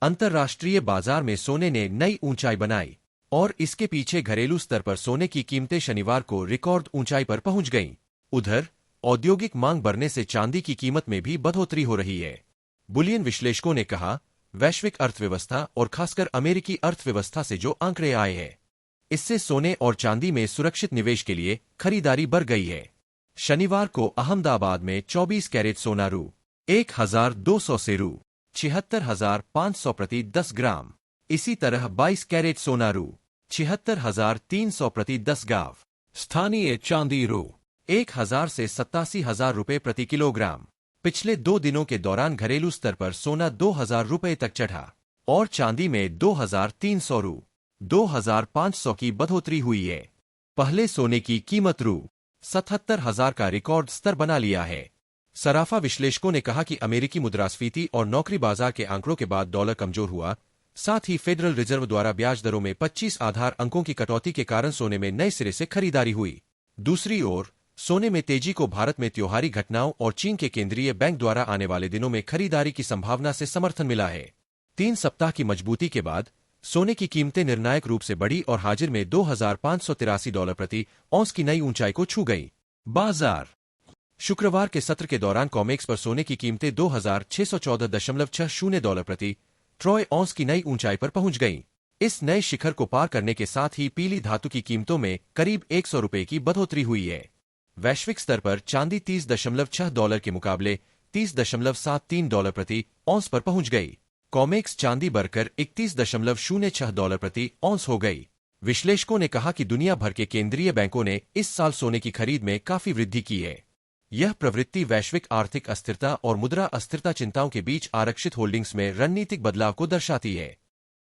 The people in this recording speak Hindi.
अंतर्राष्ट्रीय बाजार में सोने ने नई ऊंचाई बनाई और इसके पीछे घरेलू स्तर पर सोने की कीमतें शनिवार को रिकॉर्ड ऊंचाई पर पहुंच गईं। उधर औद्योगिक मांग बढ़ने से चांदी की कीमत में भी बढ़ोतरी हो रही है। बुलियन विश्लेषकों ने कहा, वैश्विक अर्थव्यवस्था और खासकर अमेरिकी अर्थव्यवस्था से जो आंकड़े आए हैं, इससे सोने और चांदी में सुरक्षित निवेश के लिए खरीदारी बढ़ गई है। शनिवार को अहमदाबाद में 24 कैरेट सोना रू 1,200 से रू 76,500 प्रति 10 ग्राम, इसी तरह 22 कैरेट सोना रू 76,300 प्रति 10 ग्राम, स्थानीय चांदी रू 1,000 से 87,000 रुपये प्रति किलोग्राम। पिछले 2 दिनों के दौरान घरेलू स्तर पर सोना 2,000 रुपये तक चढ़ा और चांदी में 2,300 रू 2,500 की बढ़ोतरी हुई है। पहले सोने की कीमत रू 77,000 का रिकॉर्ड स्तर बना लिया है। सराफा विश्लेषकों ने कहा कि अमेरिकी मुद्रास्फीति और नौकरी बाजार के आंकड़ों के बाद डॉलर कमजोर हुआ। साथ ही फेडरल रिजर्व द्वारा ब्याज दरों में 25 आधार अंकों की कटौती के कारण सोने में नए सिरे से खरीदारी हुई। दूसरी ओर सोने में तेजी को भारत में त्योहारी घटनाओं और चीन के केंद्रीय बैंक द्वारा आने वाले दिनों में खरीदारी की संभावना से समर्थन मिला है। 3 सप्ताह की मजबूती के बाद सोने की कीमतें निर्णायक रूप से बढ़ी और हाजिर में $2,583 प्रति औंस की नई ऊंचाई को छू गई। बाजार शुक्रवार के सत्र के दौरान कॉमेक्स पर सोने की कीमतें $2,614.60 प्रति ट्रॉय औंस की नई ऊंचाई पर पहुंच गईं। इस नए शिखर को पार करने के साथ ही पीली धातु की कीमतों में करीब 100 रुपये की बढ़ोतरी हुई है। वैश्विक स्तर पर चांदी $30.6 के मुकाबले $30.73 प्रति औंस पर पहुंच गई। कॉमेक्स चांदी बढ़कर $31.06 प्रति औंस हो गई। विश्लेषकों ने कहा कि दुनिया भर के केंद्रीय बैंकों ने इस साल सोने की खरीद में काफी वृद्धि की है। यह प्रवृत्ति वैश्विक आर्थिक अस्थिरता और मुद्रा अस्थिरता चिंताओं के बीच आरक्षित होल्डिंग्स में रणनीतिक बदलाव को दर्शाती है।